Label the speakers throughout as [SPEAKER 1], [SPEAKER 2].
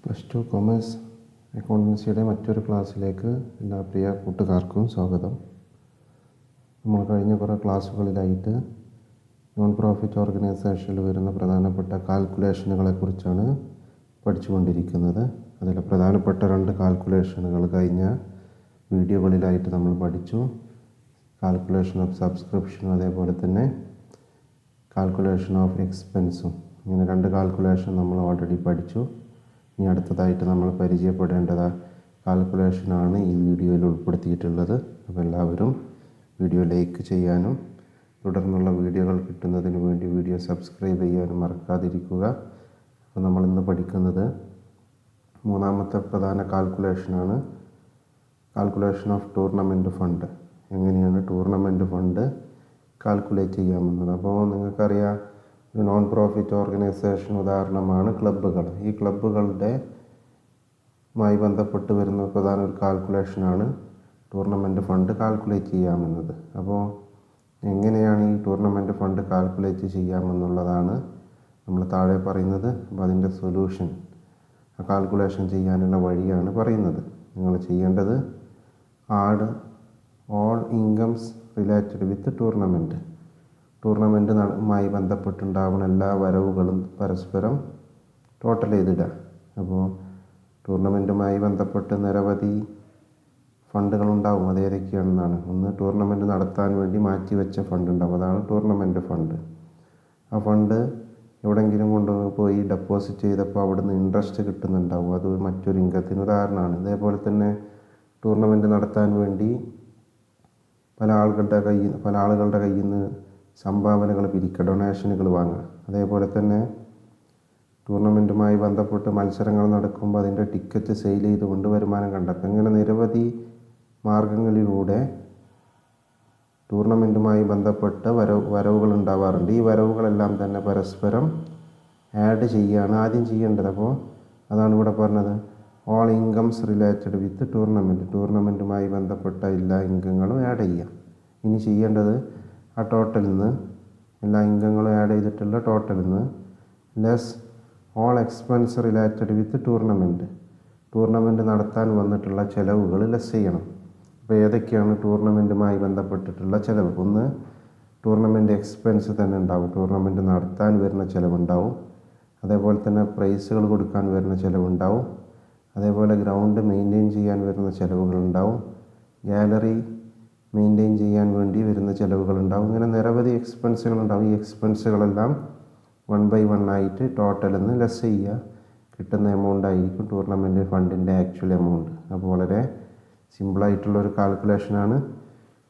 [SPEAKER 1] Plus two commerce അക്കൗണ്ടൻസിയുടെ മറ്റൊരു ക്ലാസ്സിലേക്ക് എല്ലാ പ്രിയ കൂട്ടുകാർക്കും സ്വാഗതം. നമ്മൾ കഴിഞ്ഞ കുറേ ക്ലാസ്സുകളിലായിട്ട് നോൺ പ്രോഫിറ്റ് ഓർഗനൈസേഷനിൽ വരുന്ന പ്രധാനപ്പെട്ട കാൽക്കുലേഷനുകളെക്കുറിച്ചാണ് പഠിച്ചുകൊണ്ടിരിക്കുന്നത്. അതിൽ പ്രധാനപ്പെട്ട 2 കാൽക്കുലേഷനുകൾ കഴിഞ്ഞ വീഡിയോകളിലായിട്ട് നമ്മൾ പഠിച്ചു. കാൽക്കുലേഷൻ ഓഫ് സബ്സ്ക്രിപ്ഷനും അതേപോലെ തന്നെ കാൽക്കുലേഷൻ ഓഫ് എക്സ്പെൻസും. ഇങ്ങനെ 2 കാൽക്കുലേഷൻ നമ്മൾ ഓൾറെഡി പഠിച്ചു. ഇനി അടുത്തതായിട്ട് നമ്മൾ പരിചയപ്പെടേണ്ടത് കാൽക്കുലേഷനാണ് ഈ വീഡിയോയിൽ ഉൾപ്പെടുത്തിയിട്ടുള്ളത്. അപ്പോൾ എല്ലാവരും വീഡിയോ ലൈക്ക് ചെയ്യാനും തുടർന്നുള്ള വീഡിയോകൾ കിട്ടുന്നതിന് വേണ്ടി വീഡിയോ സബ്സ്ക്രൈബ് ചെയ്യാനും മറക്കാതിരിക്കുക. അപ്പോൾ നമ്മളിന്ന് പഠിക്കുന്നത് 3ാമത്തെ പ്രധാന കാൽക്കുലേഷനാണ് കാൽക്കുലേഷൻ ഓഫ് ടൂർണമെൻറ്റ് ഫണ്ട്. എങ്ങനെയാണ് ടൂർണമെൻറ്റ് ഫണ്ട് കാൽക്കുലേറ്റ് ചെയ്യാമെന്നത്. അപ്പോൾ നിങ്ങൾക്കറിയാം, ഒരു നോൺ പ്രോഫിറ്റ് ഓർഗനൈസേഷൻ ഉദാഹരണമാണ് ക്ലബ്ബുകൾ. ഈ ക്ലബ്ബുകളുടെ മായി ബന്ധപ്പെട്ട് വരുന്ന പ്രധാന ഒരു കാൽക്കുലേഷനാണ് ടൂർണമെൻറ്റ് ഫണ്ട് കാൽക്കുലേറ്റ് ചെയ്യാമെന്നത്. അപ്പോൾ എങ്ങനെയാണ് ഈ ടൂർണമെൻറ്റ് ഫണ്ട് കാൽക്കുലേറ്റ് ചെയ്യാമെന്നുള്ളതാണ് നമ്മൾ താഴെ പറയുന്നത്. അപ്പോൾ അതിൻ്റെ സൊല്യൂഷൻ, ആ കാൽക്കുലേഷൻ ചെയ്യാനുള്ള വഴിയാണ് പറയുന്നത്. നിങ്ങൾ ചെയ്യേണ്ടത് add all incomes related with ടൂർണമെൻറ്റുമായി ബന്ധപ്പെട്ടുണ്ടാവുന്ന എല്ലാ വരവുകളും പരസ്പരം ടോട്ടൽ ചെയ്തിടുക. അപ്പോൾ ടൂർണമെൻറ്റുമായി ബന്ധപ്പെട്ട് നിരവധി ഫണ്ടുകളുണ്ടാവും. അതേതൊക്കെയാണെന്നാണ്. ഒന്ന്, ടൂർണമെൻറ്റ് നടത്താൻ വേണ്ടി മാറ്റിവെച്ച ഫണ്ട് ഉണ്ടാവും, അതാണ് ടൂർണമെൻറ്റ് ഫണ്ട്. ആ ഫണ്ട് എവിടെയെങ്കിലും കൊണ്ടുപോയി ഡെപ്പോസിറ്റ് ചെയ്തപ്പോൾ അവിടുന്ന് ഇൻട്രസ്റ്റ് കിട്ടുന്നുണ്ടാവും, അത് മറ്റൊരു ഇൻകത്തിന് ഉദാഹരണമാണ്. ഇതേപോലെ തന്നെ ടൂർണമെൻറ്റ് നടത്താൻ വേണ്ടി പല ആളുകളുടെ കയ്യിൽ നിന്ന് സംഭാവനകൾ പിരിക്കുക, ഡൊണേഷനുകൾ വാങ്ങുക. അതേപോലെ തന്നെ ടൂർണമെൻറ്റുമായി ബന്ധപ്പെട്ട് മത്സരങ്ങൾ നടക്കുമ്പോൾ അതിൻ്റെ ടിക്കറ്റ് സെയിൽ ചെയ്തുകൊണ്ട് വരുമാനം കണ്ടെത്തുക. ഇങ്ങനെ നിരവധി മാർഗങ്ങളിലൂടെ ടൂർണമെൻറ്റുമായി ബന്ധപ്പെട്ട് വരവുകൾ ഉണ്ടാവാറുണ്ട്. ഈ വരവുകളെല്ലാം തന്നെ പരസ്പരം ആഡ് ചെയ്യുകയാണ് ആദ്യം ചെയ്യേണ്ടത്. അപ്പോൾ അതാണ് ഇവിടെ പറഞ്ഞത്, ഓൾ ഇൻകംസ് റിലേറ്റഡ് വിത്ത് ടൂർണമെൻറ്റുമായി ബന്ധപ്പെട്ട എല്ലാ ഇൻകങ്ങളും ആഡ് ചെയ്യുക. ഇനി ചെയ്യേണ്ടത് ആ ടോട്ടലിൽ നിന്ന്, എല്ലാ ഇൻകങ്ങളും ആഡ് ചെയ്തിട്ടുള്ള ടോട്ടലിൽ നിന്ന് less all expense related with tournament നടത്താൻ വന്നിട്ടുള്ള ചിലവുകൾ ലെസ് ചെയ്യണം. അപ്പോൾ ഏതൊക്കെയാണ് ടൂർണമെൻറ്റുമായി ബന്ധപ്പെട്ടിട്ടുള്ള ചിലവ്? ഒന്ന്, ടൂർണമെൻറ്റ് എക്സ്പെൻസ് തന്നെ ഉണ്ടാവും, ടൂർണമെൻറ്റ് നടത്താൻ വരുന്ന ചിലവുണ്ടാവും. അതേപോലെ തന്നെ പ്രൈസുകൾ കൊടുക്കാൻ വരുന്ന ചിലവുണ്ടാവും. അതേപോലെ ഗ്രൗണ്ട് മെയിൻറ്റെയിൻ ചെയ്യാൻ വരുന്ന ചിലവുകളുണ്ടാവും. ഗാലറി മെയിൻറ്റെയിൻ ചെയ്യാൻ വേണ്ടി വരുന്ന ചിലവുകളുണ്ടാവും. ഇങ്ങനെ നിരവധി എക്സ്പെൻസുകളുണ്ടാവും. ഈ എക്സ്പെൻസുകളെല്ലാം 1 by 1 ആയിട്ട് ടോട്ടലിൽ നിന്ന് ലെസ് ചെയ്യുക. കിട്ടുന്ന എമൗണ്ട് ആയിരിക്കും ടൂർണമെൻറ്റ് ഫണ്ടിൻ്റെ ആക്ച്വൽ എമൗണ്ട്. അപ്പോൾ വളരെ സിമ്പിളായിട്ടുള്ളൊരു കാൽക്കുലേഷനാണ്.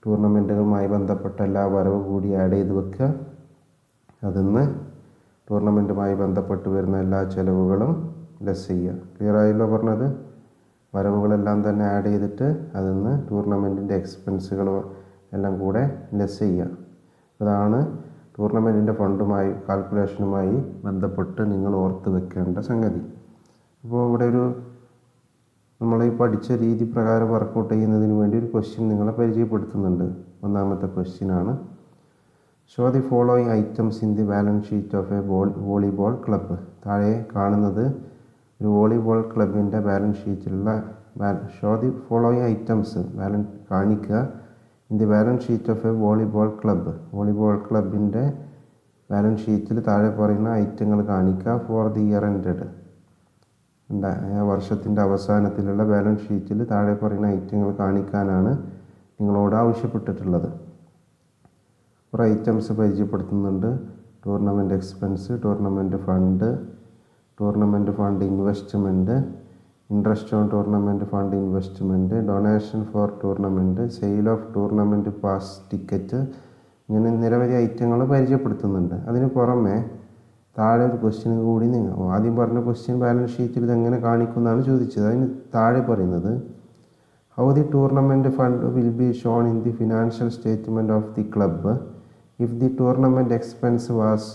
[SPEAKER 1] ടൂർണമെൻറ്റുകളുമായി ബന്ധപ്പെട്ട എല്ലാ വരവ് കൂടി ആഡ് ചെയ്ത് വെക്കുക. അതിന്ന് ടൂർണമെൻറ്റുമായി ബന്ധപ്പെട്ട് വരുന്ന എല്ലാ ചിലവുകളും ലെസ് ചെയ്യുക. ക്ലിയർ ആയല്ലോ പറഞ്ഞത്? വരവുകളെല്ലാം തന്നെ ആഡ് ചെയ്തിട്ട് അതിൽ നിന്ന് ടൂർണമെൻറ്റിൻ്റെ എക്സ്പെൻസുകൾ എല്ലാം കൂടെ ലെസ് ചെയ്യുക. അതാണ് ടൂർണമെൻറ്റിൻ്റെ ഫണ്ടുമായി കാൽക്കുലേഷനുമായി ബന്ധപ്പെട്ട് നിങ്ങൾ ഓർത്ത് വെക്കേണ്ട സംഗതി. അപ്പോൾ ഇവിടെ നമ്മൾ ഈ പഠിച്ച രീതി പ്രകാരം വർക്കൗട്ട് ചെയ്യുന്നതിന് വേണ്ടി ഒരു ക്വസ്റ്റ്യൻ നിങ്ങളെ പരിചയപ്പെടുത്തുന്നുണ്ട്. 1ാമത്തെ ക്വസ്റ്റ്യനാണ്, show the following items in the balance sheet of a volleyball club. താഴെ കാണുന്നത് ഒരു വോളിബോൾ ക്ലബിൻ്റെ ബാലൻസ് ഷീറ്റിലുള്ള ഷോ ദി ഫോളോയിങ് ഐറ്റംസ് കാണിക്കുക in the balance sheet of a volleyball ക്ലബിൻ്റെ ബാലൻസ് ഷീറ്റിൽ താഴെ പറയുന്ന ഐറ്റങ്ങൾ കാണിക്കുക. ഫോർ ദി ഇയർ എൻഡഡ്, വർഷത്തിൻ്റെ അവസാനത്തിലുള്ള ബാലൻസ് ഷീറ്റിൽ താഴെ പറയുന്ന ഐറ്റങ്ങൾ കാണിക്കാനാണ് നിങ്ങളോട് ആവശ്യപ്പെട്ടിട്ടുള്ളത്. കുറേ ഐറ്റംസ് പരിചയപ്പെടുത്തുന്നുണ്ട്. Tournament expense, tournament fund investment, interest on tournament fund investment, donation for tournament, sale of tournament pass ticket. ഇങ്ങനെ നിരവധി ഐറ്റങ്ങൾ പരിചയപ്പെടുത്തുന്നുണ്ട്. അതിന് പുറമെ താഴെ ഒരു ക്വസ്റ്റ്യൻ കൂടി, ആദ്യം പറഞ്ഞ ക്വസ്റ്റ്യൻ ബാലൻസ് ഷീറ്റിൽ ഇതെങ്ങനെ കാണിക്കുമെന്നാണ് ചോദിച്ചത്. അതിന് താഴെ പറയുന്നത്, how the tournament fund will be shown in the financial statement of the club if the tournament expense was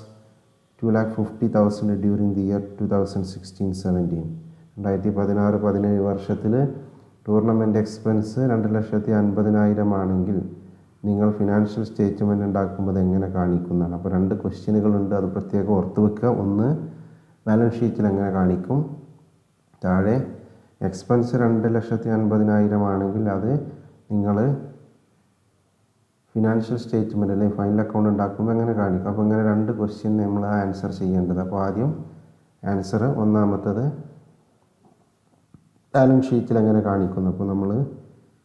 [SPEAKER 1] 2,50,000 during the year 2016-17. 2016-17 വർഷത്തിൽ ടൂർണമെൻറ്റ് എക്സ്പെൻസ് 2,50,000 ആണെങ്കിൽ നിങ്ങൾ ഫിനാൻഷ്യൽ സ്റ്റേറ്റ്മെൻറ്റ് ഉണ്ടാക്കുമ്പോൾ എങ്ങനെ കാണിക്കുന്നതാണ്. അപ്പോൾ 2 ക്വസ്റ്റ്യനുകളുണ്ട്, അത് പ്രത്യേകം ഓർത്ത് വെക്കുക. ഒന്ന്, ബാലൻസ് ഷീറ്റിൽ എങ്ങനെ കാണിക്കും, താഴെ എക്സ്പെൻസ് 2,50,000 ആണെങ്കിൽ അത് നിങ്ങൾ ഫിനാൻഷ്യൽ സ്റ്റേറ്റ്മെൻറ്റ് അല്ലെങ്കിൽ ഫൈനൽ അക്കൗണ്ട് ഉണ്ടാക്കുമ്പോൾ എങ്ങനെ കാണിക്കും. അപ്പോൾ ഇങ്ങനെ 2 ക്വസ്റ്റ്യൻ നമ്മൾ ആൻസർ ചെയ്യേണ്ടത്. അപ്പോൾ ആദ്യം ആൻസർ ഒന്നാമത്തത് ബാലൻസ് ഷീറ്റിൽ എങ്ങനെ കാണിക്കുന്നു. അപ്പോൾ നമ്മൾ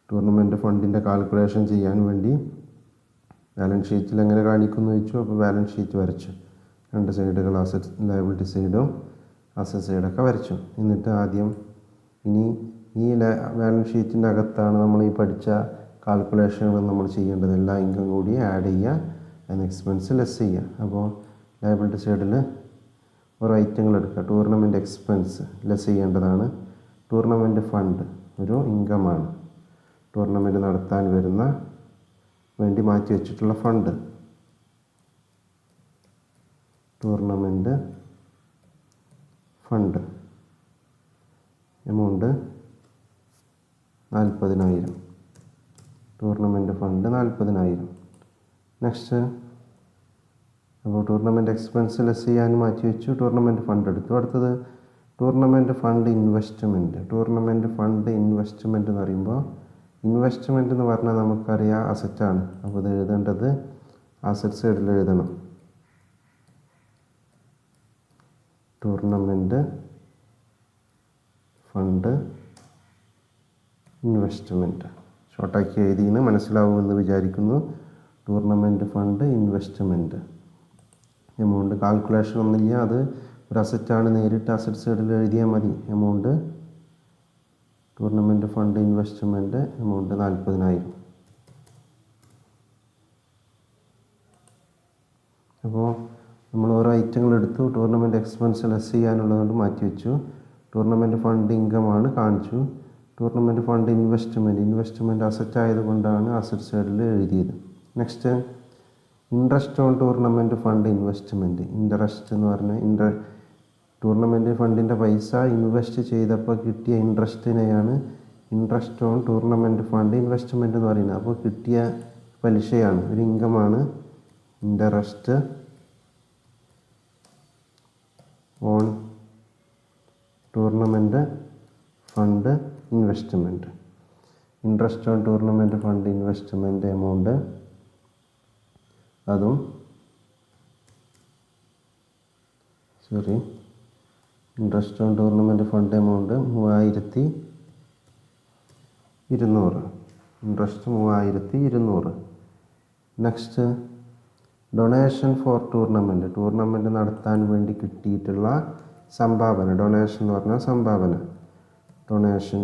[SPEAKER 1] ടൂർണമെൻറ്റ് ഫണ്ടിൻ്റെ കാൽക്കുലേഷൻ ചെയ്യാൻ വേണ്ടി ബാലൻസ് ഷീറ്റിൽ എങ്ങനെ കാണിക്കുന്നു ചോദിച്ചു. അപ്പോൾ ബാലൻസ് ഷീറ്റ് വരച്ചു, 2 സൈഡുകൾ അസറ്റ് ലയബിലിറ്റി സൈഡും അസറ്റ് സൈഡൊക്കെ വരച്ചു. എന്നിട്ട് ആദ്യം ഇനി ഈ ബാലൻസ് ഷീറ്റിൻ്റെ അകത്താണ് നമ്മൾ ഈ പഠിച്ച കാൽക്കുലേഷനുകൾ നമ്മൾ ചെയ്യേണ്ടത്. എല്ലാ ഇൻകം കൂടി ആഡ് ചെയ്യുക, അതിന് എക്സ്പെൻസ് ലെസ് ചെയ്യുക. അപ്പോൾ ലയബിലിറ്റി സൈഡിൽ ഓരോ ഐറ്റങ്ങൾ എടുക്കുക. ടൂർണമെൻറ്റ് എക്സ്പെൻസ് ലെസ് ചെയ്യേണ്ടതാണ്. ടൂർണമെൻറ്റ് ഫണ്ട് ഒരു ഇൻകമാണ്, ടൂർണമെൻറ്റ് നടത്താൻ വരുന്ന വേണ്ടി മാറ്റി വെച്ചിട്ടുള്ള fund. Tournament fund amount 40,000. Tournament fund 40,000. Next അപ്പോൾ ടൂർണമെൻറ്റ് എക്സ്പെൻസ് ലെസ് ചെയ്യാൻ മാറ്റി വെച്ചു, ടൂർണമെൻറ്റ് ഫണ്ട് എടുത്തു. അടുത്തത് tournament fund investment. Tournament fund investment എന്ന് പറയുമ്പോൾ ഇൻവെസ്റ്റ്മെൻറ്റ് എന്ന് പറഞ്ഞാൽ നമുക്കറിയാം അസറ്റാണ്. അപ്പോൾ ഇത് എഴുതേണ്ടത് അസറ്റ് സൈഡിൽ എഴുതണം. ടൂർണമെൻറ്റ് ഫണ്ട് ഇൻവെസ്റ്റ്മെൻറ്റ് ഷോർട്ടാക്കി എഴുതിയെന്ന് മനസ്സിലാവുമെന്ന് വിചാരിക്കുന്നു. Tournament fund investment amount calculation ഒന്നുമില്ല, അത് ഒരു അസറ്റാണ്, നേരിട്ട് അസറ്റ് സൈഡിൽ എഴുതിയാൽ മതി. Amount tournament fund investment amount 40,000. അപ്പോൾ നമ്മൾ ഓരോ ഐറ്റങ്ങൾ എടുത്തു. ടൂർണമെൻറ്റ് എക്സ്പെൻസ് ലെസ് ചെയ്യാനുള്ളതുകൊണ്ട് മാറ്റി വെച്ചു. ടൂർണമെൻറ്റ് ഫണ്ട് ഇൻകമാണ് കാണിച്ചു. ടൂർണമെൻറ്റ് ഫണ്ട് ഇൻവെസ്റ്റ്മെൻറ്റ് അസറ്റ് ആയതുകൊണ്ടാണ് അസറ്റ് സൈഡിൽ എഴുതിയത്. Next interest on tournament fund investment. Interest എന്ന് പറഞ്ഞാൽ ടൂർണമെൻറ്റ് ഫണ്ടിൻ്റെ പൈസ ഇൻവെസ്റ്റ് ചെയ്തപ്പോൾ കിട്ടിയ ഇൻട്രസ്റ്റിനെയാണ് interest on tournament fund investment എന്ന് പറയുന്നത്. അപ്പോൾ കിട്ടിയ പലിശയാണ്, ഒരു ഇൻകമാണ് interest on tournament fund investment. Interest on tournament fund investment amount അതും interest on tournament fund amount 3,200. Interest 3,200. Next donation for tournament നടത്താൻ വേണ്ടി കിട്ടിയിട്ടുള്ള സംഭാവന. ഡൊണേഷൻ എന്ന് പറഞ്ഞാൽ സംഭാവന. Donation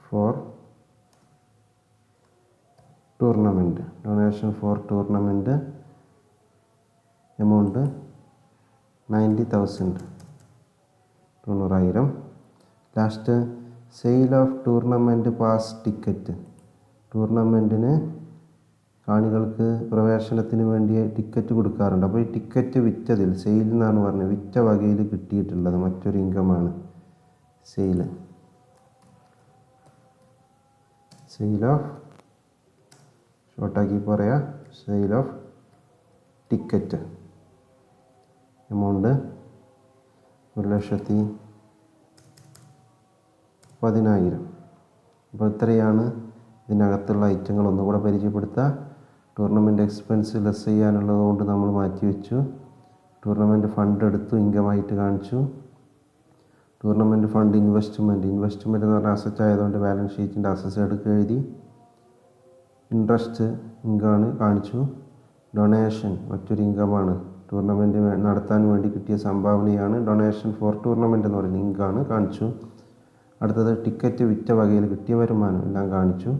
[SPEAKER 1] for tournament amount 90,000. 90,000. Last sale of tournament pass ticket. ടൂർണമെൻറ്റിന് കാണികൾക്ക് പ്രവേശനത്തിന് വേണ്ടി ടിക്കറ്റ് കൊടുക്കാറുണ്ട്. അപ്പോൾ ഈ ടിക്കറ്റ് വിറ്റതിൽ, സെയിൽ എന്നാണ് പറഞ്ഞത്, വിറ്റ വകയിൽ കിട്ടിയിട്ടുള്ളത് മറ്റൊരു ഇൻകമാണ് സെയിൽ ഓഫ്, ഷോർട്ടാക്കി പറയാം, സെയിൽ ഓഫ് ടിക്കറ്റ് എമൗണ്ട് 1,10,000. അപ്പോൾ ഇത്രയാണ് ഇതിനകത്തുള്ള ഐറ്റങ്ങൾ. ഒന്നുകൂടെ പരിചയപ്പെടുത്തുക. ടൂർണമെൻറ്റ് എക്സ്പെൻസ് ലെസ് ചെയ്യാനുള്ളത് കൊണ്ട് നമ്മൾ മാറ്റി വെച്ചു. ടൂർണമെൻറ്റ് ഫണ്ട് എടുത്തു, ഇൻകമായിട്ട് കാണിച്ചു. ടൂർണമെൻറ്റ് ഫണ്ട് ഇൻവെസ്റ്റ്മെൻറ്റ് എന്ന് പറഞ്ഞാൽ അസറ്റ് ആയതുകൊണ്ട് ബാലൻസ് ഷീറ്റിൻ്റെ അസറ്റ് എടുക്കുക എഴുതി. ഇൻട്രസ്റ്റ് ഇൻകമാണ് കാണിച്ചു. ഡൊണേഷൻ മറ്റൊരു ഇൻകമാണ്, ടൂർണമെൻറ്റ് നടത്താൻ വേണ്ടി കിട്ടിയ സംഭാവനയാണ് ഡൊണേഷൻ ഫോർ ടൂർണമെൻറ്റ് എന്ന് പറയുന്നത്, ഇൻകമാണ് കാണിച്ചു. അടുത്തത് ടിക്കറ്റ് വിറ്റ വകയിൽ കിട്ടിയ വരുമാനം എല്ലാം കാണിച്ചു.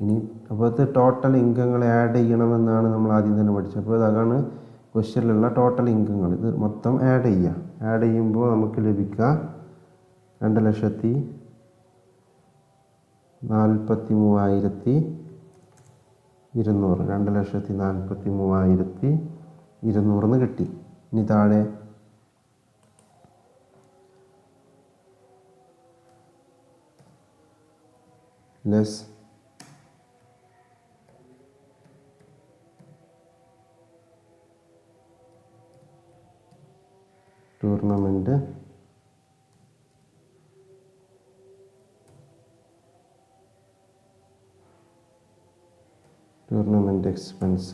[SPEAKER 1] ഇനി അപ്പോൾ ഇത് ടോട്ടൽ ഇൻകങ്ങൾ ആഡ് ചെയ്യണമെന്നാണ് നമ്മൾ ആദ്യം തന്നെ പഠിച്ചത്. അപ്പോൾ അതാണ് ക്വസ്റ്റ്യനിലുള്ള ടോട്ടൽ ഇൻകങ്ങൾ. ഇത് മൊത്തം ആഡ് ചെയ്യുക. ആഡ് ചെയ്യുമ്പോൾ നമുക്ക് ലഭിക്കുക 2,43,200. 2,43,200 കിട്ടി. ഇനി താഴെ ലെസ് ടൂർണമെൻറ്റ് എക്സ്പെൻസ്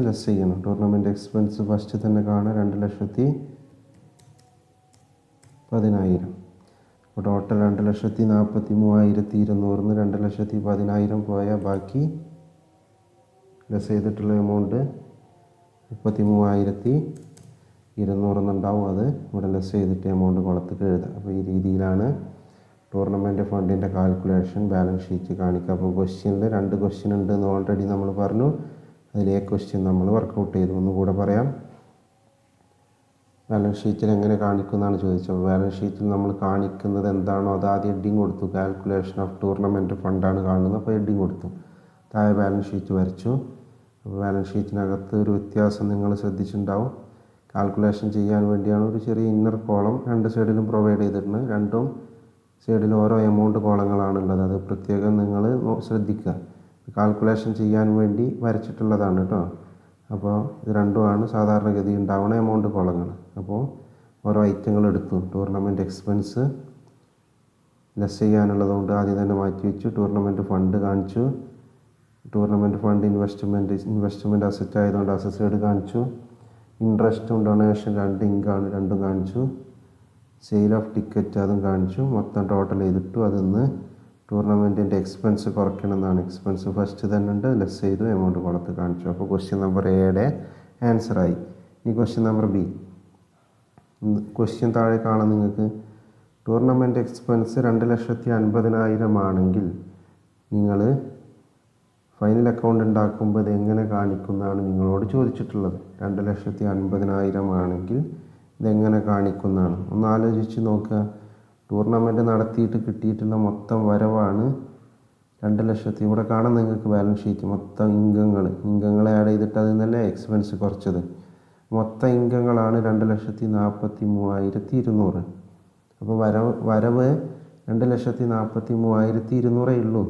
[SPEAKER 1] ലെസ് ചെയ്യണം. ടൂർണമെൻറ്റ് എക്സ്പെൻസ് ഫസ്റ്റ് തന്നെ കാണാം 2,10,000. അപ്പോൾ ടോട്ടൽ 2,43,200 2,10,000 പോയാൽ ബാക്കി ലെസ് ചെയ്തിട്ടുള്ള എമൗണ്ട് 33,200 എന്നുണ്ടാവും. അത് ഇവിടെ ലെസ് ചെയ്തിട്ട് എമൗണ്ട് കുളത്തിട്ട് എഴുതുക. അപ്പോൾ ഈ രീതിയിലാണ് ടൂർണമെൻറ്റ് ഫണ്ടിൻ്റെ കാൽക്കുലേഷൻ ബാലൻസ് ഷീറ്റ് കാണിക്കുക. അപ്പോൾ ക്വസ്റ്റ്യനിൽ 2 ക്വസ്റ്റ്യൻ ഉണ്ട് എന്ന് ഓൾറെഡി നമ്മൾ പറഞ്ഞു. അതിൽ ക്വസ്റ്റ്യൻ നമ്മൾ വർക്കൗട്ട് ചെയ്തു. ഒന്നുകൂടെ പറയാം. ബാലൻസ് ഷീറ്റിൽ എങ്ങനെ കാണിക്കുന്നതാണ് ചോദിച്ചത്. ബാലൻസ് ഷീറ്റിൽ നമ്മൾ കാണിക്കുന്നത് എന്താണോ അത് ആദ്യം ഹെഡിങ് കൊടുത്തു. കാൽക്കുലേഷൻ ഓഫ് ടൂർണമെൻറ്റ് ഫണ്ടാണ് കാണുന്നത്. അപ്പോൾ ഹെഡിങ് കൊടുത്തു. താഴെ ബാലൻസ് ഷീറ്റ് വരച്ചു. അപ്പോൾ ബാലൻസ് ഷീറ്റിനകത്ത് ഒരു വ്യത്യാസം നിങ്ങൾ ശ്രദ്ധിച്ചിട്ടുണ്ടാവും. കാൽക്കുലേഷൻ ചെയ്യാൻ വേണ്ടിയാണ് ഒരു ചെറിയ ഇന്നർ കോളം 2 സൈഡിലും പ്രൊവൈഡ് ചെയ്തിട്ടുണ്ട്. 2 സൈഡിൽ ഓരോ എമൗണ്ട് കോളങ്ങളാണുള്ളത്. അത് പ്രത്യേകം നിങ്ങൾ ശ്രദ്ധിക്കുക. കാൽക്കുലേഷൻ ചെയ്യാൻ വേണ്ടി വരച്ചിട്ടുള്ളതാണ് കേട്ടോ. അപ്പോൾ ഇത് രണ്ടുമാണ് സാധാരണഗതി ഉണ്ടാവുന്ന എമൗണ്ട് കോളങ്ങൾ. അപ്പോൾ ഓരോ ഐറ്റങ്ങൾ എടുത്തു. ടൂർണമെൻറ്റ് എക്സ്പെൻസ് ലെസ് ചെയ്യാനുള്ളതുകൊണ്ട് ആദ്യം തന്നെ മാറ്റി വെച്ചു. ടൂർണമെൻറ്റ് ഫണ്ട് കാണിച്ചു. ടൂർണമെൻറ്റ് ഫണ്ട് ഇൻവെസ്റ്റ്മെൻറ്റ് അസറ്റ് ആയതുകൊണ്ട് അസറ്റ് സൈഡ് കാണിച്ചു. ഇൻട്രസ്റ്റും ഡൊണേഷൻ 2 ഇൻകാണ്, രണ്ടും കാണിച്ചു. സെയിൽ ഓഫ് ടിക്കറ്റ് അതും കാണിച്ചു. മൊത്തം ടോട്ടൽ ചെയ്തിട്ടു. അതിന്ന് ടൂർണമെൻറ്റിൻ്റെ എക്സ്പെൻസ് കുറയ്ക്കണമെന്നാണ്. എക്സ്പെൻസ് ഫസ്റ്റ് തന്നെ ഉണ്ട്, ലെസ് ചെയ്തു, എമൗണ്ട് കുളത്ത് കാണിച്ചു. അപ്പോൾ ക്വസ്റ്റ്യൻ നമ്പർ എയുടെ ആൻസറായി. ഇനി ക്വസ്റ്റ്യൻ നമ്പർ ബി. ക്വസ്റ്റ്യൻ താഴെ കാണാം നിങ്ങൾക്ക്. ടൂർണമെൻറ്റ് എക്സ്പെൻസ് 2,50,000 ആണെങ്കിൽ നിങ്ങൾ ഫൈനൽ അക്കൗണ്ട് ഉണ്ടാക്കുമ്പോൾ ഇത് എങ്ങനെ കാണിക്കുന്നതാണ് നിങ്ങളോട് ചോദിച്ചിട്ടുള്ളത്. 2,50,000 ആണെങ്കിൽ ഇതെങ്ങനെ കാണിക്കുന്നതാണ് ഒന്ന് ആലോചിച്ച് നോക്കുക. ടൂർണമെൻറ്റ് നടത്തിയിട്ട് കിട്ടിയിട്ടുള്ള മൊത്തം വരവാണ് 2,00,000. ഇവിടെ കാണാൻ നിങ്ങൾക്ക് ബാലൻസ് ഷീറ്റ് മൊത്തം ഇൻകങ്ങളെ ആഡ് ചെയ്തിട്ട് അതിൽ നിന്നല്ലേ എക്സ്പെൻസ് കുറച്ചത്. മൊത്തം ഇൻകങ്ങളാണ് 2,43,200. അപ്പോൾ വരവ് 2,43,200 ഉള്ളൂ.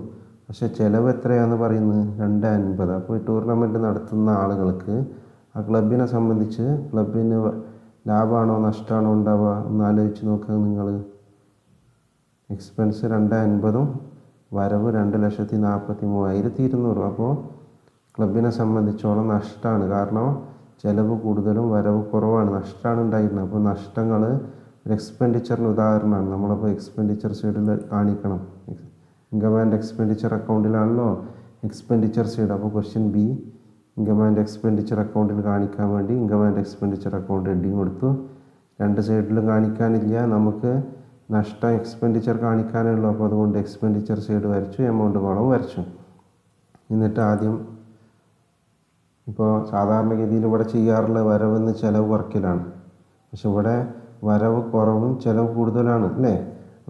[SPEAKER 1] പക്ഷേ ചിലവ് എത്രയാണെന്ന് പറയുന്നത് 250. അപ്പോൾ ഈ ടൂർണമെൻറ്റ് നടത്തുന്ന ആളുകൾക്ക് ആ ക്ലബിനെ സംബന്ധിച്ച് ക്ലബിന് ലാഭമാണോ നഷ്ടമാണോ ഉണ്ടാവുക ഒന്ന് ആലോചിച്ച് നോക്കുക നിങ്ങൾ. എക്സ്പെൻസ് 250 വരവ് 2,43,200. അപ്പോൾ ക്ലബിനെ സംബന്ധിച്ചോളം നഷ്ടമാണ്. കാരണം ചിലവ് കൂടുതലും വരവ് കുറവാണ്, നഷ്ടമാണ് ഉണ്ടായിരുന്നത്. അപ്പോൾ നഷ്ടങ്ങൾ ഒരു എക്സ്പെൻഡിച്ചറിന് ഉദാഹരണമാണ്. നമ്മളപ്പോൾ എക്സ്പെൻഡിച്ചർ സൈഡിൽ കാണിക്കണം. ഇൻകം ആൻഡ് എക്സ്പെൻഡിച്ചർ അക്കൗണ്ടിലാണല്ലോ എക്സ്പെൻഡിച്ചർ സൈഡ്. അപ്പോൾ question B income and expenditure അക്കൗണ്ടിൽ കാണിക്കാൻ വേണ്ടി income and expenditure account heading കൊടുത്തു. 2 സൈഡിലും കാണിക്കാനില്ല, നമുക്ക് നഷ്ടം എക്സ്പെൻഡിച്ചർ കാണിക്കാനുള്ളൂ. അപ്പോൾ അതുകൊണ്ട് എക്സ്പെൻഡിച്ചർ സൈഡ് വരച്ചു, എമൗണ്ട് കോളം വരച്ചു. എന്നിട്ട് ആദ്യം ഇപ്പോൾ സാധാരണഗതിയിൽ ഇവിടെ ചെയ്യാറുള്ള വരവെന്ന് ചിലവ് കുറയ്ക്കലാണ്. പക്ഷെ ഇവിടെ വരവ് കുറവും ചിലവ് കൂടുതലാണ് അല്ലേ.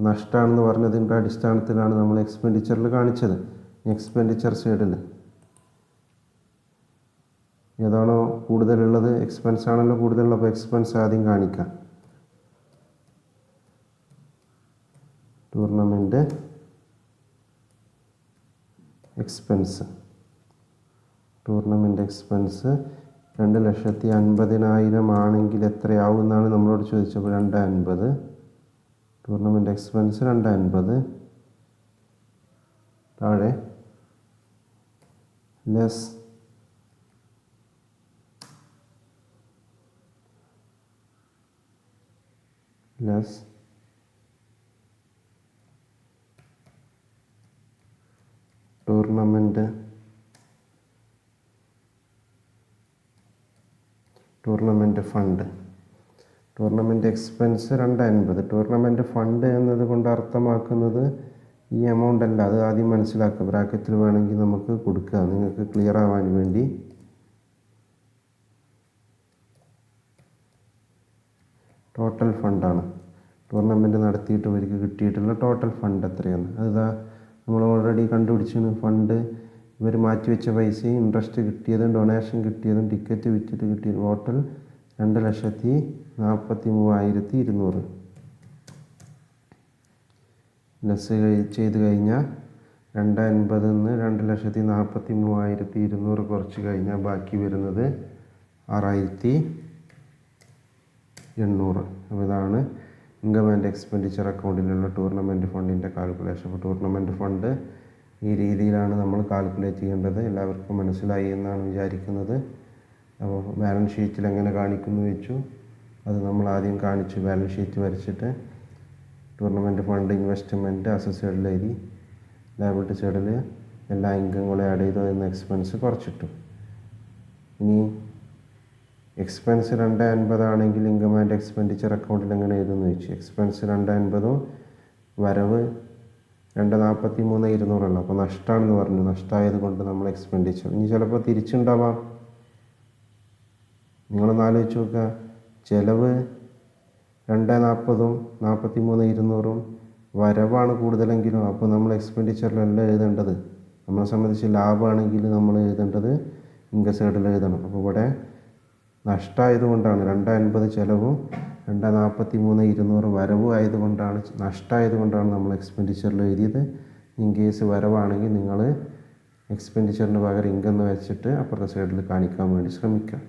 [SPEAKER 1] നഷ്ടമാണെന്ന് പറഞ്ഞതിൻ്റെ അടിസ്ഥാനത്തിലാണ് നമ്മൾ എക്സ്പെൻഡിച്ചറിൽ കാണിച്ചത്. എക്സ്പെൻഡിച്ചർ സൈഡിൽ ഏതാണോ കൂടുതലുള്ളത്, എക്സ്പെൻസ് ആണല്ലോ കൂടുതലുള്ളത്. അപ്പോൾ എക്സ്പെൻസ് ആദ്യം കാണിക്കാം. ടൂർണമെൻറ്റ് എക്സ്പെൻസ് 2,50,000 ആണെങ്കിൽ എത്രയാവും എന്നാണ് നമ്മളോട് ചോദിച്ചപ്പോൾ 250. ടൂർണമെൻറ്റ് എക്സ്പെൻസ് 250 താഴെ less tournament fund. Tournament expense 250. Tournament fund എന്നത് കൊണ്ട് അർത്ഥമാക്കുന്നത് ഈ എമൗണ്ട് അല്ല. അത് ആദ്യം മനസ്സിലാക്കുക. ബ്രാക്കറ്റിൽ വേണമെങ്കിൽ നമുക്ക് കൊടുക്കുക നിങ്ങൾക്ക് ക്ലിയർ ആവാൻ വേണ്ടി. ടോട്ടൽ ഫണ്ടാണ്. ടൂർണമെൻറ്റ് നടത്തിയിട്ട് ഇവർക്ക് കിട്ടിയിട്ടുള്ള ടോട്ടൽ ഫണ്ട് എത്രയാണ് അതാ നമ്മൾ ഓൾറെഡി കണ്ടുപിടിച്ചാണ്. ഫണ്ട് ഇവർ മാറ്റിവെച്ച പൈസയും ഇൻട്രസ്റ്റ് കിട്ടിയതും ഡൊണേഷൻ കിട്ടിയതും ടിക്കറ്റ് വിറ്റിട്ട് കിട്ടിയതും ടോട്ടൽ 2,43,200. ലെസ് ചെയ്ത് കഴിഞ്ഞാൽ 250 നിന്ന് 2,43,200 കുറച്ച് കഴിഞ്ഞാൽ ബാക്കി വരുന്നത് 6800. അപ്പോൾ ഇതാണ് ഇൻകം ആൻഡ് എക്സ്പെൻഡിച്ചർ അക്കൗണ്ടിലുള്ള ടൂർണമെൻറ്റ് ഫണ്ടിൻ്റെ കാൽക്കുലേഷൻ. അപ്പോൾ ടൂർണമെൻറ്റ് ഫണ്ട് ഈ രീതിയിലാണ് നമ്മൾ കാൽക്കുലേറ്റ് ചെയ്യേണ്ടത്. എല്ലാവർക്കും മനസ്സിലായി എന്നാണ് വിചാരിക്കുന്നത്. അപ്പോൾ ബാലൻസ് ഷീറ്റിൽ എങ്ങനെ കാണിക്കുന്നു വെച്ചു, അത് നമ്മൾ ആദ്യം കാണിച്ചു. ബാലൻസ് ഷീറ്റ് വരച്ചിട്ട് ടൂർണമെൻറ്റ് ഫണ്ട് ഇൻവെസ്റ്റ്മെൻറ്റ് അസറ്റ് സൈഡിൽ എഴുതി, ലയബിലിറ്റി സൈഡിൽ എല്ലാ ഇൻകങ്ങളും ആഡ് ചെയ്തു, എന്ന എക്സ്പെൻസ് കുറച്ചിട്ടു. ഇനി എക്സ്പെൻസ് 250 ആണെങ്കിൽ ഇൻകം ആൻഡ് എക്സ്പെൻഡിച്ചർ അക്കൗണ്ടിൽ എങ്ങനെ എഴുതുമെന്ന് ചോദിച്ചു. എക്സ്പെൻസ് 250, വരവ് 243 200 അപ്പോൾ നഷ്ടമാണെന്ന് പറഞ്ഞു. നഷ്ടമായത് കൊണ്ട് നമ്മൾ എക്സ്പെൻഡിച്ചർ. ഇനി ചിലപ്പോൾ തിരിച്ചുണ്ടാവാം. നിങ്ങളൊന്ന് ആലോചിച്ച് നോക്കുക. ചിലവ് 240 43 200 വരവാണ് കൂടുതലെങ്കിലും അപ്പോൾ നമ്മൾ എക്സ്പെൻഡിച്ചറിലല്ല എഴുതേണ്ടത്. നമ്മളെ സംബന്ധിച്ച് ലാഭമാണെങ്കിൽ നമ്മൾ എഴുതേണ്ടത് ഇൻകം സൈഡിൽ എഴുതണം. അപ്പോൾ ഇവിടെ നഷ്ടമായതുകൊണ്ടാണ് 250 ചിലവും 243 200 വരവും ആയതുകൊണ്ടാണ്, നഷ്ടമായതുകൊണ്ടാണ് നമ്മൾ എക്സ്പെൻഡിച്ചറിൽ എഴുതിയത്. ഇൻ കേസ് വരവാണെങ്കിൽ നിങ്ങൾ എക്സ്പെൻഡിച്ചറിന് പകരം ഇൻകം എന്ന് വെച്ചിട്ട് അപ്പുറത്തെ സൈഡിൽ കാണിക്കാൻ വേണ്ടി ശ്രമിക്കുക.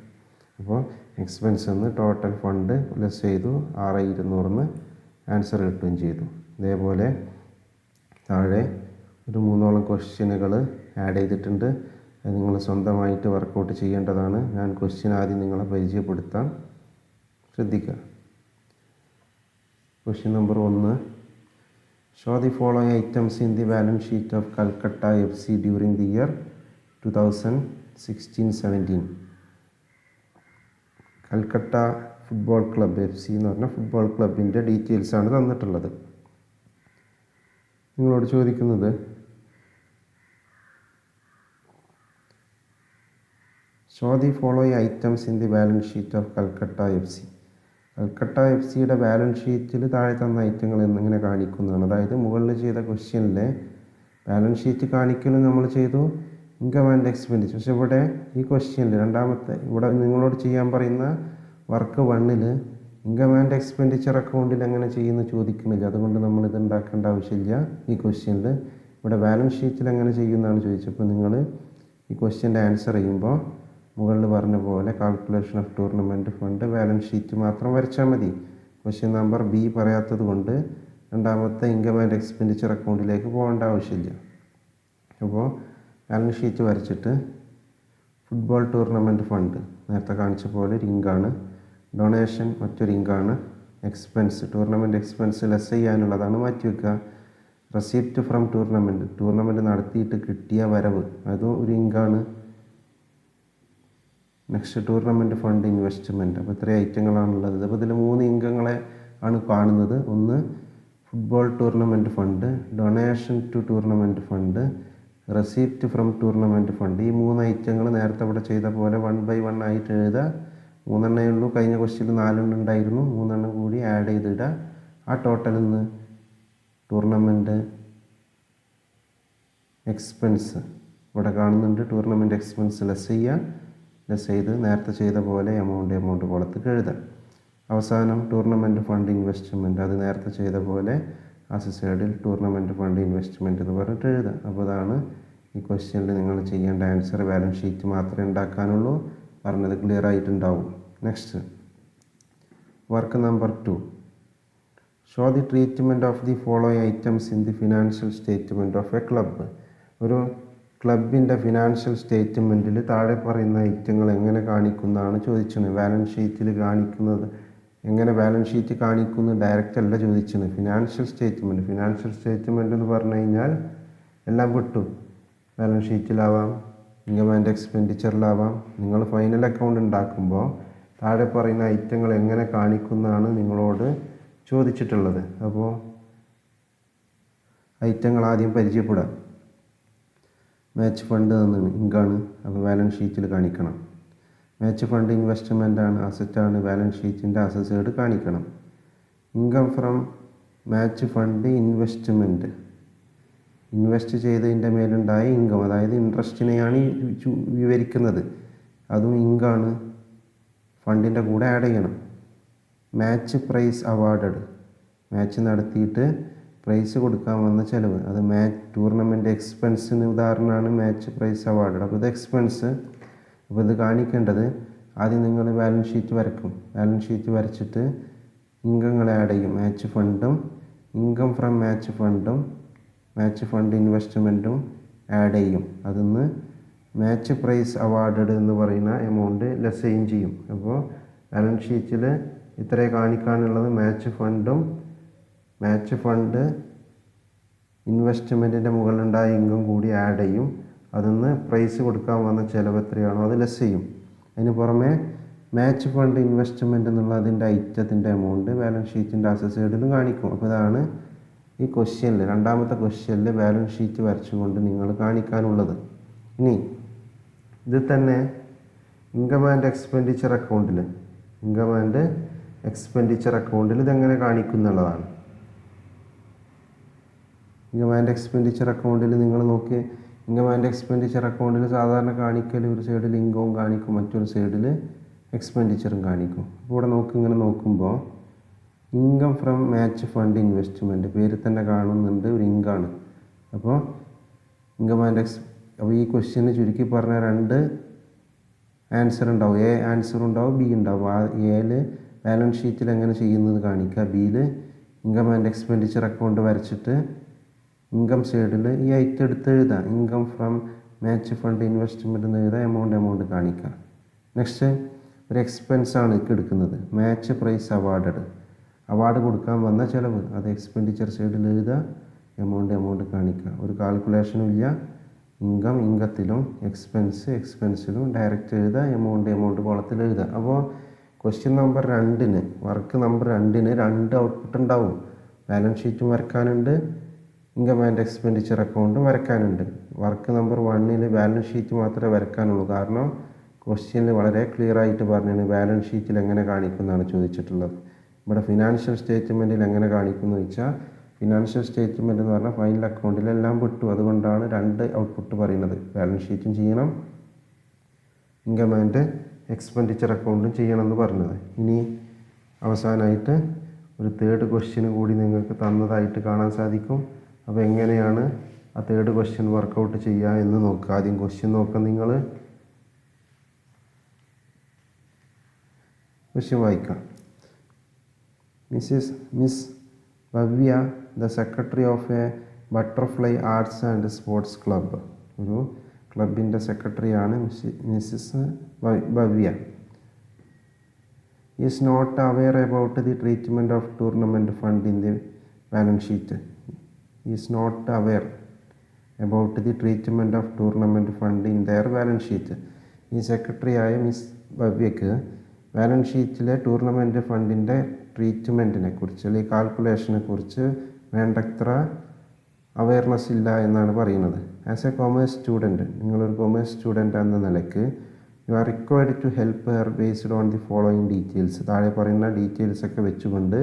[SPEAKER 1] അപ്പോൾ എക്സ്പെൻസ് എന്ന് ടോട്ടൽ ഫണ്ട് ലെസ് ചെയ്തു, 6200 ആൻസർ കിട്ടുകയും ചെയ്തു. ഇതേപോലെ താഴെ ഒരു 3ഓളം ക്വസ്റ്റ്യനുകൾ ആഡ് ചെയ്തിട്ടുണ്ട്. അത് നിങ്ങൾ സ്വന്തമായിട്ട് വർക്കൗട്ട് ചെയ്യേണ്ടതാണ്. ഞാൻ ക്വസ്റ്റ്യൻ ആദ്യം നിങ്ങളെ പരിചയപ്പെടുത്താം, ശ്രദ്ധിക്കുക. Question number 1, show the following items in the balance sheet of Calcutta FC during the year 2016-17. Calcutta football club FC എന്ന് പറഞ്ഞ ഫുട്ബോൾ ക്ലബിൻ്റെ ഡീറ്റെയിൽസാണ് തന്നിട്ടുള്ളത്. നിങ്ങളോട് ചോദിക്കുന്നത് show the following items in the balance sheet of Calcutta FC. Calcutta FCയുടെ ബാലൻസ് ഷീറ്റിൽ താഴെ തന്ന ഐറ്റങ്ങൾ എന്നിങ്ങനെ കാണിക്കുന്നതാണ്. അതായത് മുകളിൽ ചെയ്ത ക്വസ്റ്റ്യനിലെ ബാലൻസ് ഷീറ്റ് കാണിക്കലും നമ്മൾ ചെയ്തു, ഇൻകം ആൻഡ് എക്സ്പെൻഡിച്ചർ. പക്ഷെ ഇവിടെ ഈ ക്വസ്റ്റ്യനിൽ രണ്ടാമത്തെ ഇവിടെ നിങ്ങളോട് ചെയ്യാൻ പറയുന്ന വർക്ക് 1ൽ ഇൻകം ആൻഡ് എക്സ്പെൻഡിച്ചർ അക്കൗണ്ടിൽ എങ്ങനെ ചെയ്യുന്നു ചോദിക്കുന്നില്ല. അതുകൊണ്ട് നമ്മൾ ഇത് ഉണ്ടാക്കേണ്ട ആവശ്യമില്ല. ഈ ക്വസ്റ്റ്യനിൽ ഇവിടെ ബാലൻസ് ഷീറ്റിൽ എങ്ങനെ ചെയ്യുന്നതാണ് ചോദിച്ചപ്പോൾ നിങ്ങൾ ഈ ക്വസ്റ്റ്യൻ്റെ ആൻസർ ചെയ്യുമ്പോൾ മുകളിൽ പറഞ്ഞ പോലെ calculation of tournament fund balance sheet മാത്രം വരച്ചാൽ മതി. ക്വസ്റ്റ്യൻ നമ്പർ B പറയാത്തത് കൊണ്ട് രണ്ടാമത്തെ ഇൻകം ആൻഡ് എക്സ്പെൻഡിച്ചർ അക്കൗണ്ടിലേക്ക് പോകേണ്ട ആവശ്യമില്ല. അപ്പോൾ ബാലൻസ് ഷീറ്റ് വരച്ചിട്ട് ഫുട്ബോൾ ടൂർണമെൻറ്റ് ഫണ്ട് നേരത്തെ കാണിച്ച പോലെ ഒരു ഇങ്കാണ്, ഡൊണേഷൻ മറ്റൊരു ഇങ്കാണ്, എക്സ്പെൻസ് ടൂർണമെൻറ്റ് എക്സ്പെൻസ് ലെസ് ചെയ്യാനുള്ളതാണ് മാറ്റി വയ്ക്കുക. റെസിപ്റ്റ് ഫ്രം ടൂർണമെൻറ്റ് നടത്തിയിട്ട് കിട്ടിയ വരവ് അതും ഒരു ഇങ്കാണ്. Next tournament fund investment. അപ്പോൾ ഇത്രയും ഐറ്റങ്ങളാണുള്ളത്. അപ്പോൾ ഇതിൽ 3 ഇൻകങ്ങളെ ആണ് കാണുന്നത്. ഒന്ന് football tournament fund, donation to tournament fund, receipt from tournament fund. ഈ 3 ഐറ്റങ്ങൾ നേരത്തെ ഇവിടെ ചെയ്ത പോലെ 1 by 1 ആയിട്ട് എഴുതുക. 3 എണ്ണേ ഉള്ളൂ. കഴിഞ്ഞ ക്വസ്റ്റ്യനിൽ 4 എണ്ണം ഉണ്ടായിരുന്നു. 3 എണ്ണം കൂടി ആഡ് ചെയ്തിടുക. ആ ടോട്ടലിൽ നിന്ന് ടൂർണമെൻറ്റ് എക്സ്പെൻസ് ഇവിടെ കാണുന്നുണ്ട്. ടൂർണമെൻറ്റ് എക്സ്പെൻസ് ലെസ് ചെയ്യുക. ലെസ് ചെയ്ത് നേരത്തെ ചെയ്ത പോലെ എമൗണ്ട് കോളത്തേക്ക് എഴുതുക. അവസാനം ടൂർണമെൻറ്റ് ഫണ്ട് ഇൻവെസ്റ്റ്മെൻറ്റ് അത് നേരത്തെ ചെയ്ത പോലെ അസറ്റ് സൈഡിൽ ടൂർണമെൻറ്റ് ഫണ്ട് ഇൻവെസ്റ്റ്മെൻറ്റ് എന്ന് പറഞ്ഞിട്ട് എഴുതുക. അപ്പോൾ അതാണ് ഈ ക്വസ്റ്റ്യനിൽ നിങ്ങൾ ചെയ്യേണ്ട ആൻസർ. ബാലൻസ് ഷീറ്റ് മാത്രമേ ഉണ്ടാക്കാനുള്ളൂ. പറഞ്ഞത് ക്ലിയർ ആയിട്ടുണ്ടാവും. Next work number 2, show the treatment of the following items in the financial statement of A club. ഒരു ക്ലബിൻ്റെ ഫിനാൻഷ്യൽ സ്റ്റേറ്റ്മെൻറ്റിൽ താഴെ പറയുന്ന ഐറ്റങ്ങൾ എങ്ങനെ കാണിക്കുന്നതാണ് ചോദിച്ചത്. ബാലൻസ് ഷീറ്റിൽ കാണിക്കുന്നത് എങ്ങനെ ബാലൻസ് ഷീറ്റ് കാണിക്കുന്നു ഡയറക്റ്റ് അല്ല ചോദിച്ചത്. ഫിനാൻഷ്യൽ സ്റ്റേറ്റ്മെൻറ്റ് എന്ന് പറഞ്ഞു കഴിഞ്ഞാൽ എല്ലാം കിട്ടും. ബാലൻസ് ഷീറ്റിലാവാം, ഇൻകം ആൻഡ് എക്സ്പെൻഡിച്ചറിലാവാം. നിങ്ങൾ ഫൈനൽ അക്കൗണ്ട് ഉണ്ടാക്കുമ്പോൾ താഴെ പറയുന്ന ഐറ്റങ്ങൾ എങ്ങനെ കാണിക്കുന്നതാണ് നിങ്ങളോട് ചോദിച്ചിട്ടുള്ളത്. അപ്പോൾ ഐറ്റങ്ങൾ ആദ്യം പരിചയപ്പെടാം. മാച്ച് ഫണ്ട് തന്നാണ്, ഇങ്കാണ്. അപ്പോൾ ബാലൻസ് ഷീറ്റിൽ കാണിക്കണം. മാച്ച് ഫണ്ട് ഇൻവെസ്റ്റ്മെൻ്റ് ആണ്, അസറ്റാണ്. ബാലൻസ് ഷീറ്റിൻ്റെ അസറ്റ് സൈഡ് കാണിക്കണം. Income from match fund investment, invest ചെയ്തതിൻ്റെ മേലുണ്ടായ ഇൻകം, അതായത് ഇൻട്രസ്റ്റിനെയാണ് വിവരിക്കുന്നത്. അതും ഇങ്കാണ്, ഫണ്ടിൻ്റെ കൂടെ ആഡ് ചെയ്യണം. മാച്ച് പ്രൈസ് അവാർഡഡ്, മാച്ച് നടത്തിയിട്ട് പ്രൈസ് കൊടുക്കാൻ വന്ന ചിലവ്, അത് ടൂർണമെൻറ്റ് എക്സ്പെൻസിന് ഉദാഹരണമാണ് മാച്ച് പ്രൈസ് അവാർഡഡ്. അപ്പോൾ ഇത് എക്സ്പെൻസ്. അപ്പോൾ ഇത് കാണിക്കേണ്ടത് ആദ്യം നിങ്ങൾ ബാലൻസ് ഷീറ്റ് വരക്കും. ബാലൻസ് ഷീറ്റ് വരച്ചിട്ട് ഇൻകങ്ങൾ ആഡ് ചെയ്യും. മാച്ച് ഫണ്ടും ഇൻകം ഫ്രം മാച്ച് ഫണ്ടും മാച്ച് ഫണ്ട് ഇൻവെസ്റ്റ്മെൻറ്റും ആഡ് ചെയ്യും. അതിന്ന് മാച്ച് പ്രൈസ് അവാർഡഡ് എന്ന് പറയുന്ന എമൗണ്ട് ലെസ്സെയും ചെയ്യും. അപ്പോൾ ബാലൻസ് ഷീറ്റിൽ ഇത്രേ കാണിക്കാനുള്ളത് മാച്ച് ഫണ്ട് ഇൻവെസ്റ്റ്മെൻറ്റിൻ്റെ മുകളിലുണ്ടായ ഇൻകം കൂടി ആഡ് ചെയ്യും. അതിന്ന് പ്രൈസ് കൊടുക്കാൻ വന്ന ചിലവ് എത്രയാണോ അത് ലെസ് ചെയ്യും. അതിന് പുറമെ മാച്ച് ഫണ്ട് ഇൻവെസ്റ്റ്മെൻറ്റ് എന്നുള്ള അതിൻ്റെ ഐറ്റത്തിൻ്റെ എമൗണ്ട് ബാലൻസ് ഷീറ്റിൻ്റെ അസറ്റ് സൈഡിലും കാണിക്കും. അപ്പോൾ ഇതാണ് ഈ ക്വസ്റ്റ്യനിൽ രണ്ടാമത്തെ ക്വസ്റ്റ്യനിൽ ബാലൻസ് ഷീറ്റ് വരച്ചുകൊണ്ട് നിങ്ങൾ കാണിക്കാനുള്ളത്. ഇനി ഇത് തന്നെ ഇൻകം ആൻഡ് എക്സ്പെൻഡിച്ചർ അക്കൗണ്ടിൽ ഇതെങ്ങനെ കാണിക്കുന്നുള്ളതാണ്. ഇൻകം ആൻഡ് എക്സ്പെൻഡിച്ചർ അക്കൗണ്ടിൽ നിങ്ങൾ നോക്കി, ഇൻകം ആൻഡ് എക്സ്പെൻഡിച്ചർ അക്കൗണ്ടിൽ സാധാരണ കാണിക്കൽ ഒരു സൈഡിൽ ഇൻകവും കാണിക്കും, മറ്റൊരു സൈഡിൽ എക്സ്പെൻഡിച്ചറും കാണിക്കും. അപ്പോൾ ഇവിടെ ഇങ്ങനെ നോക്കുമ്പോൾ income from match fund investment പേര് തന്നെ കാണുന്നുണ്ട്, ഒരു ഇൻകാണ്. അപ്പോൾ ഇൻകം ആൻഡ് അപ്പോൾ ഈ ക്വസ്റ്റ്യന് ചുരുക്കി പറഞ്ഞാൽ രണ്ട് ആൻസർ ഉണ്ടാവും. എ ആൻസർ ഉണ്ടാവും, ബി ഉണ്ടാവും. ആ എയിൽ ബാലൻസ് ഷീറ്റിൽ എങ്ങനെ ചെയ്യുന്നത് കാണിക്കുക, ബിയിൽ ഇൻകം ആൻഡ് എക്സ്പെൻഡിച്ചർ അക്കൗണ്ട് വരച്ചിട്ട് ഇൻകം സൈഡിൽ ഈ ഐറ്റം എടുത്ത് എഴുതാം. Income from match fund investment എന്ന് എഴുതാം, എമൗണ്ട് കാണിക്കുക. നെക്സ്റ്റ് ഒരു എക്സ്പെൻസാണ് എടുക്കുന്നത്. മാച്ച് പ്രൈസ് അവാർഡ് കൊടുക്കാൻ വന്ന ചിലവ്, അത് എക്സ്പെൻഡിച്ചർ സൈഡിൽ എഴുതുക, എമൗണ്ട് കാണിക്കുക. ഒരു കാൽക്കുലേഷനും ഇല്ല. ഇൻകത്തിലും എക്സ്പെൻസിലും ഡയറക്റ്റ് എഴുതുക, എമൗണ്ട് കോളത്തിൽ എഴുതുക. അപ്പോൾ ക്വസ്റ്റ്യൻ നമ്പർ 2 വർക്ക് നമ്പർ 2 രണ്ട് ഔട്ട്പുട്ട് ഉണ്ടാവും. ബാലൻസ് ഷീറ്റും വരക്കാനുണ്ട്, ഇൻകം ആൻഡ് എക്സ്പെൻഡിച്ചർ അക്കൗണ്ടും വരക്കാനുണ്ട്. വർക്ക് നമ്പർ 1 ബാലൻസ് ഷീറ്റ് മാത്രമേ വരക്കാനുള്ളൂ. കാരണം ക്വസ്റ്റ്യനിൽ വളരെ ക്ലിയർ ആയിട്ട് പറഞ്ഞാണ് ബാലൻസ് ഷീറ്റിൽ എങ്ങനെ കാണിക്കുന്നതാണ് ചോദിച്ചിട്ടുള്ളത്. ഇവിടെ ഫിനാൻഷ്യൽ സ്റ്റേറ്റ്മെൻറ്റിൽ എങ്ങനെ കാണിക്കുന്നു വെച്ചാൽ, ഫിനാൻഷ്യൽ സ്റ്റേറ്റ്മെൻറ്റ് എന്ന് പറഞ്ഞാൽ ഫൈനൽ അക്കൗണ്ടിലെല്ലാം വിട്ടു. അതുകൊണ്ടാണ് രണ്ട് ഔട്ട്പുട്ട് പറയുന്നത്. ബാലൻസ് ഷീറ്റും ചെയ്യണം, ഇൻകം ആൻഡ് എക്സ്പെൻഡിച്ചർ അക്കൗണ്ടും ചെയ്യണമെന്ന് പറഞ്ഞത്. ഇനി അവസാനമായിട്ട് ഒരു തേർഡ് ക്വസ്റ്റ്യൻ കൂടി നിങ്ങൾക്ക് തന്നതായിട്ട് കാണാൻ സാധിക്കും. അപ്പോൾ എങ്ങനെയാണ് ആ തേർഡ് ക്വസ്റ്റ്യൻ വർക്കൗട്ട് ചെയ്യുക എന്ന് നോക്കുക. ആദ്യം ക്വസ്റ്റ്യൻ നോക്കാം. നിങ്ങൾ ക്വസ്റ്റ്യൻ വായിക്കാം. Miss Bhavya, the secretary of a butterfly arts and sports club. ഒരു ക്ലബിൻ്റെ സെക്രട്ടറിയാണ് Mrs Bhavya. Is not aware about the treatment of tournament fund in the balance sheet. Is not aware about the treatment of tournament fund in their balance sheet. ഈ സെക്രട്ടറിയായ miss ഭവ്യക്ക് balance ഷീറ്റിലെ tournament ഫണ്ടിൻ്റെ ട്രീറ്റ്മെൻറ്റിനെ കുറിച്ച് അല്ലെങ്കിൽ കാൽക്കുലേഷനെ കുറിച്ച് വേണ്ടത്ര അവയർനെസ് ഇല്ല എന്നാണ് പറയുന്നത്. ആസ് എ കൊമേഴ്സ് സ്റ്റുഡൻറ്റ്, നിങ്ങളൊരു കൊമേഴ്സ് സ്റ്റുഡൻറ്റ് എന്ന നിലയ്ക്ക് you are required to help her based on the following details. താഴെ പറയുന്ന ഡീറ്റെയിൽസൊക്കെ വെച്ചുകൊണ്ട്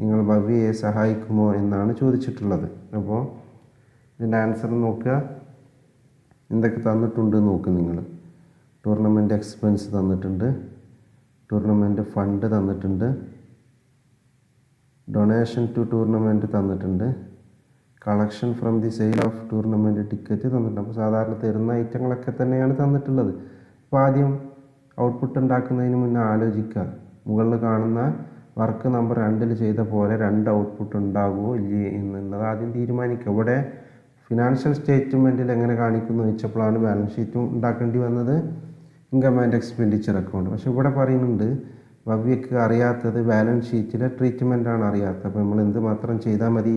[SPEAKER 1] നിങ്ങൾ ഭവ്യയെ സഹായിക്കുമോ എന്നാണ് ചോദിച്ചിട്ടുള്ളത്. അപ്പോൾ ഇതിൻ്റെ ആൻസർ നോക്കുക. എന്തൊക്കെ തന്നിട്ടുണ്ട് നോക്ക് നിങ്ങൾ. ടൂർണമെൻറ്റ് എക്സ്പെൻസ് തന്നിട്ടുണ്ട്, ടൂർണമെൻറ്റ് ഫണ്ട് തന്നിട്ടുണ്ട്, ഡൊണേഷൻ ടു ടൂർണമെൻറ്റ് തന്നിട്ടുണ്ട്, collection from the sale of tournament ticket തന്നിട്ടുണ്ട്. അപ്പോൾ സാധാരണ തരുന്ന ഐറ്റങ്ങളൊക്കെ തന്നെയാണ് തന്നിട്ടുള്ളത്. അപ്പോൾ ആദ്യം ഔട്ട്പുട്ട് ഉണ്ടാക്കുന്നതിന് മുന്നേ ആലോചിക്കുക, മുകളിൽ കാണുന്ന വർക്ക് നമ്പർ 2 ചെയ്ത പോലെ രണ്ട് ഔട്ട്പുട്ട് ഉണ്ടാകുമോ ഇല്ലേ എന്നുള്ളത് ആദ്യം തീരുമാനിക്കുക. ഇവിടെ ഫിനാൻഷ്യൽ സ്റ്റേറ്റ്മെൻറ്റിൽ എങ്ങനെ കാണിക്കുന്നു വെച്ചപ്പോഴാണ് ബാലൻസ് ഷീറ്റും ഉണ്ടാക്കേണ്ടി വന്നത്, ഇൻകം ആൻഡ് എക്സ്പെൻഡിച്ചർ അക്കൗണ്ട്. പക്ഷേ ഇവിടെ പറയുന്നുണ്ട് ഭവ്യക്ക് അറിയാത്തത് ബാലൻസ് ഷീറ്റിലെ ട്രീറ്റ്മെൻറ്റാണ് അറിയാത്തത്. അപ്പോൾ നമ്മൾ എന്ത് മാത്രം ചെയ്താൽ മതി,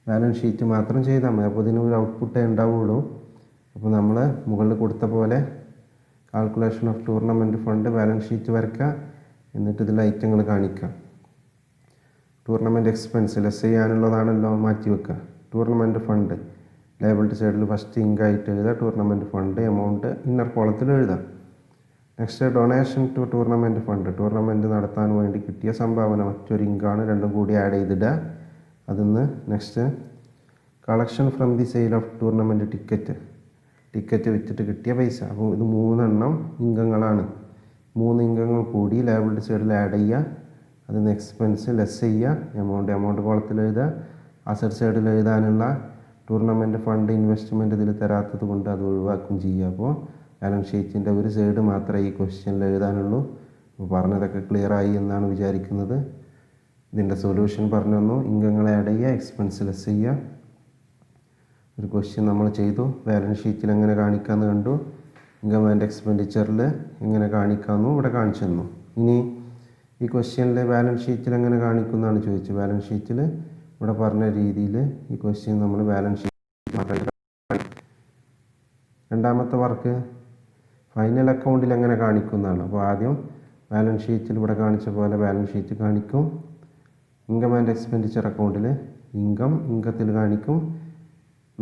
[SPEAKER 1] ബാലൻസ് ഷീറ്റ് മാത്രം ചെയ്താൽ മതി. അപ്പോൾ ഇതിനൊരു ഔട്ട്പുട്ടേ ഉണ്ടാവുള്ളൂ. അപ്പോൾ നമ്മൾ മുകളിൽ കൊടുത്ത പോലെ calculation of tournament fund balance sheet വരയ്ക്കുക, എന്നിട്ട് ഇതിൽ ഐറ്റങ്ങൾ കാണിക്കുക. ടൂർണമെൻറ്റ് എക്സ്പെൻസ് ലെസ് ചെയ്യാനുള്ളതാണല്ലോ, മാറ്റി വെക്കുക. ടൂർണമെൻറ്റ് ഫണ്ട് ലേബിൾഡ് സൈഡിൽ ഫസ്റ്റ് ഇങ്കായിട്ട് എഴുതുക, ടൂർണമെൻറ്റ് ഫണ്ട് എമൗണ്ട് ഇന്നർ കോളത്തിൽ എഴുതുക. Next donation to tournament fund, tournament നടത്താൻ വേണ്ടി കിട്ടിയ സംഭാവന മറ്റൊരു ഇങ്കാണ്, രണ്ടും കൂടി ആഡ് ചെയ്തിടുക. അതിന്ന് next collection from the sale of tournament ticket വിറ്റിട്ട് കിട്ടിയ പൈസ. അപ്പോൾ ഇത് 3 ഇംഗങ്ങളാണ്. 3 ഇംഗങ്ങൾ കൂടി ലേബിൾഡ് സൈഡിൽ ആഡ് ചെയ്യുക, അതിന് എക്സ്പെൻസ് ലെസ് ചെയ്യുക, എമൗണ്ട് കോളത്തിൽ എഴുതുക. അസറ്റ് സൈഡിൽ എഴുതാനുള്ള ടൂർണമെൻറ്റ് ഫണ്ട് ഇൻവെസ്റ്റ്മെൻറ്റ് ഇതിൽ തരാത്തത് കൊണ്ട് അത് ഒഴിവാക്കും ചെയ്യുക. അപ്പോൾ ബാലൻസ് ഷീറ്റിൻ്റെ ഒരു സൈഡ് മാത്രമേ ഈ ക്വസ്റ്റ്യനിൽ എഴുതാനുള്ളൂ. അപ്പോൾ പറഞ്ഞതൊക്കെ ക്ലിയറായി എന്നാണ് വിചാരിക്കുന്നത്. ഇതിൻ്റെ സൊല്യൂഷൻ പറഞ്ഞു തന്നു. ഇൻകങ്ങൾ ആഡ് ചെയ്യുക, എക്സ്പെൻസ് ലെസ് ചെയ്യുക. ഒരു ക്വസ്റ്റ്യൻ നമ്മൾ ചെയ്തു, ബാലൻസ് ഷീറ്റിൽ എങ്ങനെ കാണിക്കാമെന്ന് കണ്ടു. ഇൻകം ആൻഡ് എക്സ്പെൻഡിച്ചറിൽ എങ്ങനെ കാണിക്കാമെന്നും ഇവിടെ കാണിച്ചു തന്നു. ഇനി ഈ ക്വസ്റ്റ്യനിൽ ബാലൻസ് ഷീറ്റിൽ എങ്ങനെ കാണിക്കുന്നതാണ് ചോദിച്ചത്. ബാലൻസ് ഷീറ്റിൽ ഇവിടെ പറഞ്ഞ രീതിയിൽ ഈ ക്വസ്റ്റ്യൻ നമ്മൾ ബാലൻസ് ഷീറ്റ് മാത്രം. രണ്ടാമത്തെ വർക്ക് ഫൈനൽ അക്കൗണ്ടിൽ എങ്ങനെ കാണിക്കുന്നതാണ്. അപ്പോൾ ആദ്യം ബാലൻസ് ഷീറ്റിൽ ഇവിടെ കാണിച്ച പോലെ ബാലൻസ് ഷീറ്റ് കാണിക്കും. ഇൻകം ആൻഡ് എക്സ്പെൻഡിച്ചർ അക്കൗണ്ടിൽ ഇൻകത്തിൽ കാണിക്കും.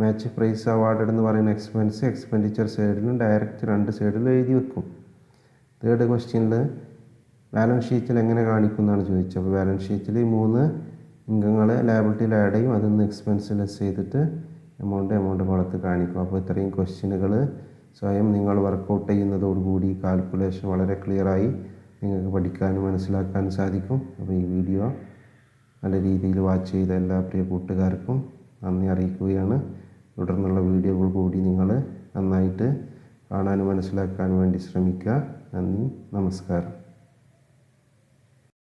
[SPEAKER 1] മാച്ച് പ്രൈസ് അവാർഡ് എന്ന് പറയുന്ന എക്സ്പെൻഡിച്ചർ സൈഡിലും ഡയറക്റ്റ് രണ്ട് സൈഡിലും എഴുതി വെക്കും. തേർഡ് ക്വസ്റ്റ്യനിൽ ബാലൻസ് ഷീറ്റിൽ എങ്ങനെ കാണിക്കുന്നതാണ് ചോദിച്ചത്. അപ്പോൾ ബാലൻസ് ഷീറ്റിൽ 3 ഇൻകങ്ങൾ ലാബിലിറ്റിയിൽ ആഡ് ചെയ്യും. അതിൽ നിന്ന് എക്സ്പെൻസ് ലെസ് ചെയ്തിട്ട് എമൗണ്ട് പുറത്ത് കാണിക്കും. അപ്പോൾ ഇത്രയും ക്വസ്റ്റ്യനുകൾ സ്വയം നിങ്ങൾ വർക്കൗട്ട് ചെയ്യുന്നതോടുകൂടി കാൽക്കുലേഷൻ വളരെ ക്ലിയറായി നിങ്ങൾക്ക് പഠിക്കാനും മനസ്സിലാക്കാനും സാധിക്കും. അപ്പോൾ ഈ വീഡിയോ നല്ല രീതിയിൽ വാച്ച് ചെയ്ത എല്ലാ പ്രിയ കൂട്ടുകാർക്കും നന്ദി അറിയിക്കുകയാണ്. തുടർന്നുള്ള വീഡിയോകൾ കൂടി നിങ്ങൾ നന്നായിട്ട് കാണാനും മനസ്സിലാക്കാനും വേണ്ടി ശ്രമിക്കുക. നന്ദി, നമസ്കാരം.